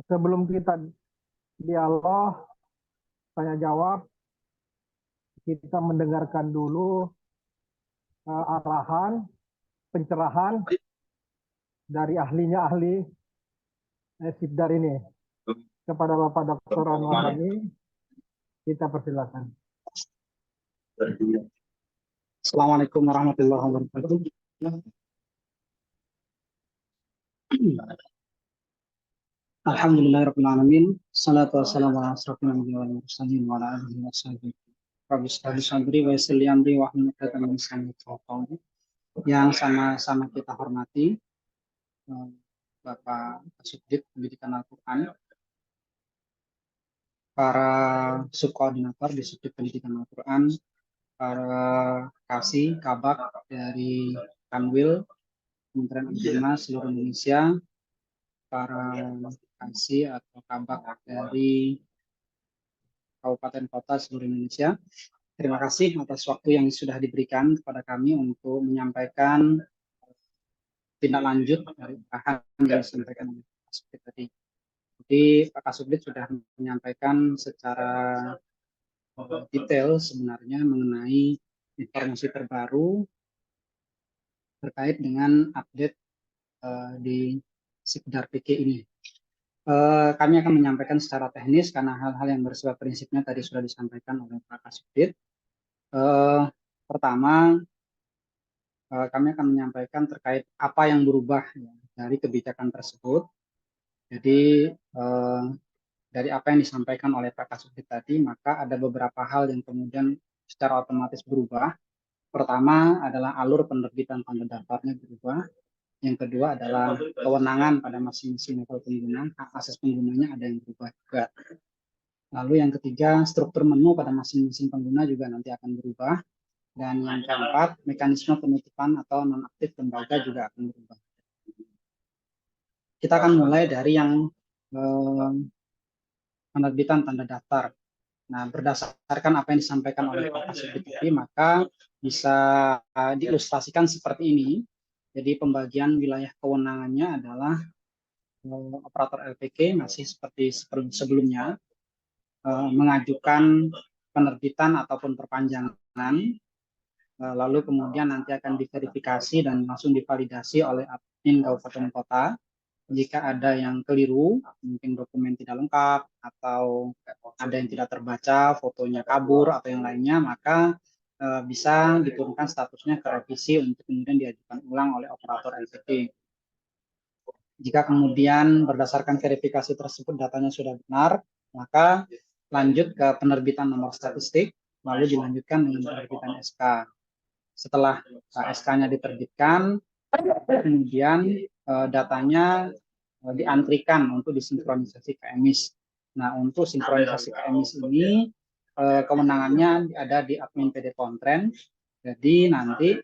Sebelum kita dialog, tanya jawab, kita mendengarkan dulu arahan, pencerahan dari ahli Sibdar ini. Kepada Bapak Dr. Anwar Hani, kita persilakan. Assalamualaikum warahmatullahi wabarakatuh. Alhamdulillahirabbil alamin. Shalatu wassalamu ala asrofil anbiya'i wal mursalin wa ala alihi washabihi. Rabbi shrah li sadri wa yassir li amri wahlul 'uqdatam min lisani yafqahu qawli. Yang sama-sama kita hormati Bapak Kasubdit Pendidikan Al-Qur'an, para subkoordinator di Subdit Pendidikan Al-Qur'an, para kasih kabak dari Kanwil Kementerian Agama seluruh Indonesia, para kasih atau kabak dari kabupaten kota seluruh Indonesia. Terima kasih atas waktu yang sudah diberikan kepada kami untuk menyampaikan tindak lanjut dari arahan yang disampaikan oleh Pak Kasubdit tadi. Jadi Pak Kasubdit sudah menyampaikan secara detail sebenarnya mengenai informasi terbaru terkait dengan update di Sibdar PK ini. Kami akan menyampaikan secara teknis karena hal-hal yang bersifat prinsipnya tadi sudah disampaikan oleh Pak Kasubdit. Pertama, kami akan menyampaikan terkait apa yang berubah ya, dari kebijakan tersebut. Jadi dari apa yang disampaikan oleh Pak Kasubdit tadi, maka ada beberapa hal yang kemudian secara otomatis berubah. Pertama adalah alur penerbitan tanda daftarnya berubah. Yang kedua adalah kewenangan pada masing-masing level pengguna, hak akses penggunanya ada yang berubah juga. Lalu yang ketiga, struktur menu pada masing-masing pengguna juga nanti akan berubah. Dan yang keempat, mekanisme penutupan atau nonaktif lembaga juga akan berubah. Kita akan mulai dari yang penerbitan tanda daftar. Nah, berdasarkan apa yang disampaikan oleh Pak Kasubdit tadi, maka bisa diilustrasikan seperti ini. Jadi pembagian wilayah kewenangannya adalah operator LPG masih seperti sebelumnya, mengajukan penerbitan ataupun perpanjangan, lalu kemudian nanti akan diverifikasi dan langsung divalidasi oleh admin kabupaten kota. Jika ada yang keliru, mungkin dokumen tidak lengkap atau ada yang tidak terbaca, fotonya kabur atau yang lainnya, maka bisa diturunkan statusnya ke revisi untuk kemudian diajukan ulang oleh operator LPG. Jika kemudian berdasarkan verifikasi tersebut datanya sudah benar, maka lanjut ke penerbitan nomor statistik, lalu dilanjutkan dengan penerbitan SK. Setelah SK-nya diterbitkan, kemudian datanya diantrikan untuk disinkronisasi ke EMIS. Nah, untuk sinkronisasi ke EMIS ini kewenangannya ada di admin PD Pontren. Jadi nanti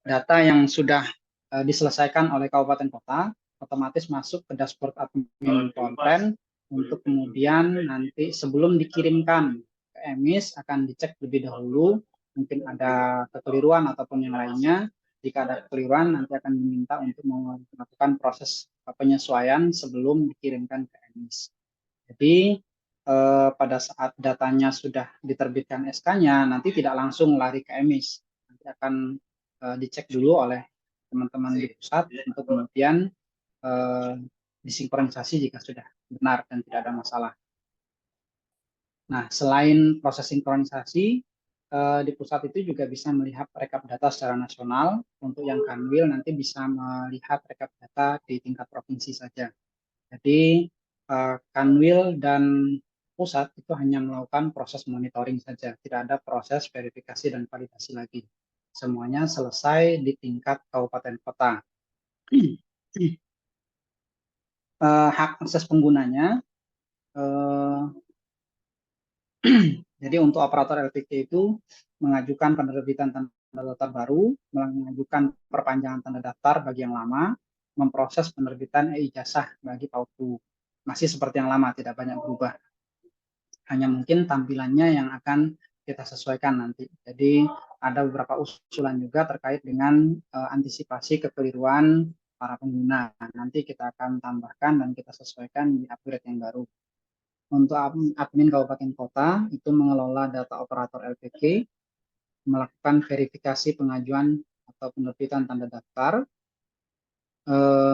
data yang sudah diselesaikan oleh kabupaten kota otomatis masuk ke dashboard admin Pontren untuk kemudian nanti sebelum dikirimkan ke EMIS akan dicek lebih dahulu, mungkin ada kekeliruan ataupun yang lainnya. Jika ada kekeliruan nanti akan diminta untuk melakukan proses penyesuaian sebelum dikirimkan ke EMIS. Jadi pada saat datanya sudah diterbitkan SK-nya nanti tidak langsung lari ke EMIS, nanti akan dicek dulu oleh teman-teman di pusat untuk kemudian disinkronisasi jika sudah benar dan tidak ada masalah. Nah, selain proses sinkronisasi, di pusat itu juga bisa melihat rekap data secara nasional. Untuk yang Kanwil nanti bisa melihat rekap data di tingkat provinsi saja. Jadi Kanwil dan pusat itu hanya melakukan proses monitoring saja, tidak ada proses verifikasi dan validasi lagi. Semuanya selesai di tingkat kabupaten kota. Hak akses penggunanya, jadi untuk operator LPG itu mengajukan penerbitan tanda daftar baru, mengajukan perpanjangan tanda daftar bagi yang lama, memproses penerbitan e-ijazah bagi PAUTU. Masih seperti yang lama, tidak banyak berubah. Hanya mungkin tampilannya yang akan kita sesuaikan nanti. Jadi ada beberapa usulan juga terkait dengan antisipasi kekeliruan para pengguna. Nanti kita akan tambahkan dan kita sesuaikan di upgrade yang baru. Untuk admin kabupaten kota itu mengelola data operator LPG, melakukan verifikasi pengajuan atau penerbitan tanda daftar,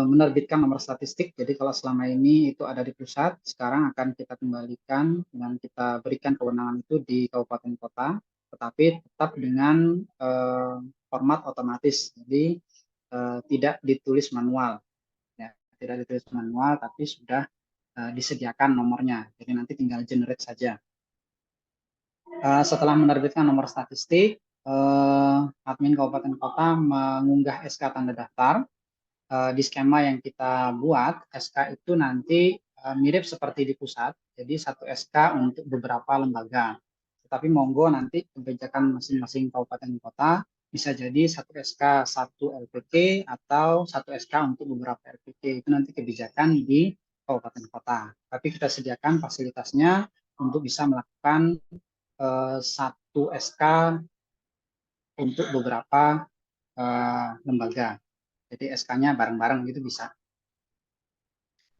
menerbitkan nomor statistik. Jadi kalau selama ini itu ada di pusat, sekarang akan kita kembalikan dan kita berikan kewenangan itu di kabupaten kota, tetapi tetap dengan format otomatis. Jadi tidak ditulis manual, ya, tidak ditulis manual, tapi sudah disediakan nomornya. Jadi nanti tinggal generate saja. Setelah menerbitkan nomor statistik, admin kabupaten kota mengunggah SK tanda daftar. Di skema yang kita buat, SK itu nanti mirip seperti di pusat, jadi satu SK untuk beberapa lembaga. Tetapi monggo nanti kebijakan masing-masing kabupaten kota bisa jadi satu SK satu LPG atau satu SK untuk beberapa LPG. Itu nanti kebijakan di kabupaten kota. Tapi kita sediakan fasilitasnya untuk bisa melakukan satu SK untuk beberapa lembaga. Jadi SK-nya bareng-bareng gitu bisa.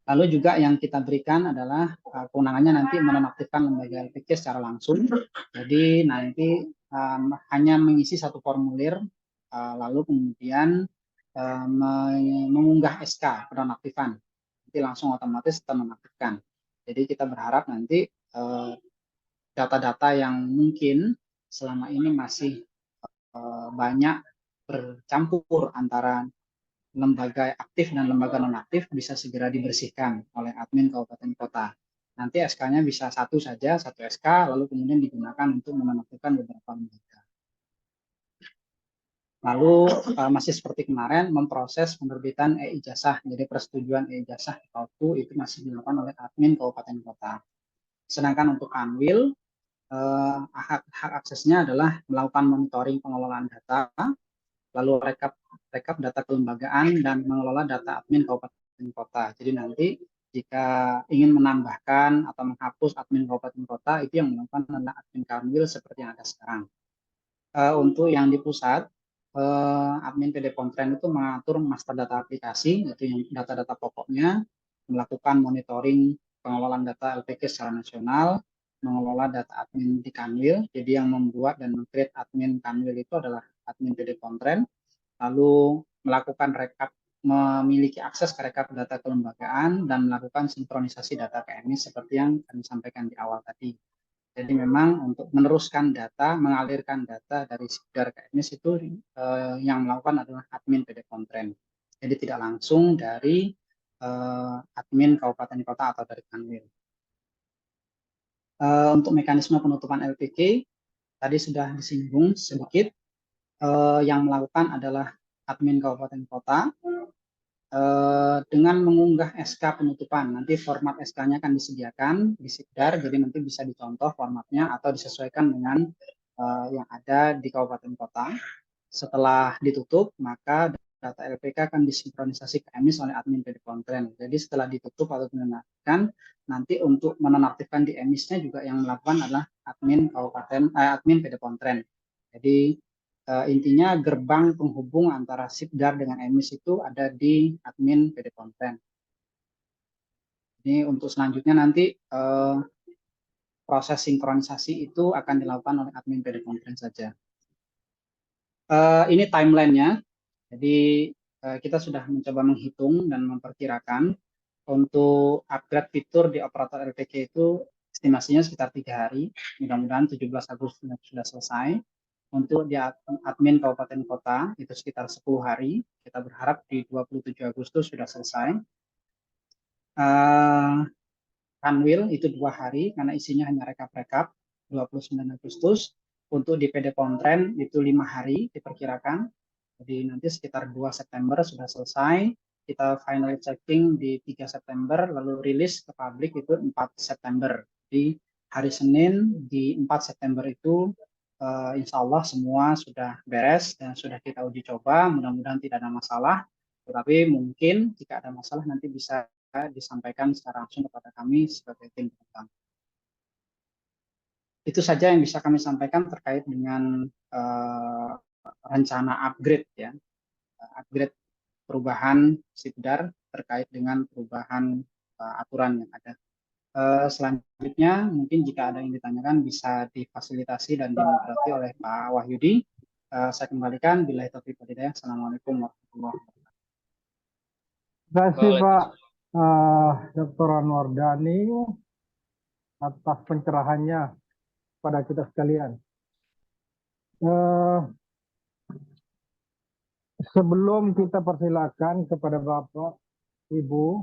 Lalu juga yang kita berikan adalah kewenangannya nanti menonaktifkan lembaga LPG secara langsung. Jadi nanti hanya mengisi satu formulir, lalu kemudian mengunggah SK penonaktifan. Nanti langsung otomatis ternonaktifkan. Jadi kita berharap nanti data-data yang mungkin selama ini masih banyak bercampur antara lembaga aktif dan lembaga nonaktif bisa segera dibersihkan oleh admin kabupaten kota. Nanti SK-nya bisa satu saja, satu SK, lalu kemudian digunakan untuk menonaktifkan beberapa lembaga. Lalu masih seperti kemarin, memproses penerbitan e-ijazah. Jadi persetujuan e-ijazah itu masih dilakukan oleh admin kabupaten kota. Sedangkan untuk Kanwil, hak aksesnya adalah melakukan monitoring pengelolaan data, lalu rekap data kelembagaan dan mengelola data admin kabupaten kota. Jadi nanti jika ingin menambahkan atau menghapus admin kabupaten kota, itu yang melakukan adalah admin Kanwil seperti yang ada sekarang. Untuk yang di pusat, admin PD Pontren itu mengatur master data aplikasi, yaitu yang data-data pokoknya, melakukan monitoring pengelolaan data LPG secara nasional, mengelola data admin di Kanwil. Jadi yang membuat dan meng-create admin Kanwil itu adalah admin PD Pontren, lalu melakukan rekap, memiliki akses ke rekap data kelembagaan dan melakukan sinkronisasi data KMIS seperti yang kami sampaikan di awal tadi. Jadi memang untuk meneruskan data, mengalirkan data dari Sibdar KMIS itu yang melakukan adalah admin PD Pontren. Jadi tidak langsung dari admin kabupaten kota atau dari Kanwil. Untuk mekanisme penutupan LPG tadi sudah disinggung sedikit. Yang melakukan adalah admin kabupaten kota dengan mengunggah SK penutupan. Nanti format SK-nya akan disediakan di Sibdar, jadi nanti bisa dicontoh formatnya atau disesuaikan dengan yang ada di kabupaten kota. Setelah ditutup, maka data LPK akan disinkronisasi ke EMIS oleh admin PD Pontren. Jadi setelah ditutup atau dinonaktifkan, nanti untuk menonaktifkan di EMIS-nya juga yang melakukan adalah admin PD Pontren. Jadi intinya gerbang penghubung antara Sibdar dengan EMIS itu ada di admin PD Pontren. Ini untuk selanjutnya nanti proses sinkronisasi itu akan dilakukan oleh admin PD Pontren saja. Ini timelinenya. Jadi kita sudah mencoba menghitung dan memperkirakan untuk upgrade fitur di operator LPG itu estimasinya sekitar 3 hari. Mudah-mudahan 17 Agustus sudah selesai. Untuk di admin kabupaten kota itu sekitar 10 hari. Kita berharap di 27 Agustus sudah selesai. Kanwil itu 2 hari karena isinya hanya rekap-rekap 29 Agustus. Untuk di PD Pontren itu 5 hari diperkirakan. Jadi nanti sekitar 2 September sudah selesai. Kita final checking di 3 September, lalu rilis ke publik itu 4 September. Jadi hari Senin di 4 September itu insya Allah semua sudah beres dan sudah kita uji coba. Mudah-mudahan tidak ada masalah. Tetapi mungkin jika ada masalah nanti bisa disampaikan secara langsung kepada kami sebagai tim pengembang. Itu saja yang bisa kami sampaikan terkait dengan rencana upgrade ya, upgrade perubahan Sipdar terkait dengan perubahan aturan yang ada. Selanjutnya mungkin jika ada yang ditanyakan bisa difasilitasi dan dimoderasi oleh Pak Wahyudi. Saya kembalikan. Billahi taufiq wal hidayah. Assalamualaikum warahmatullahi wabarakatuh. Terima kasih Pak Dr. Anwar Dhani atas pencerahannya pada kita sekalian. Sebelum kita persilakan kepada Bapak, Ibu,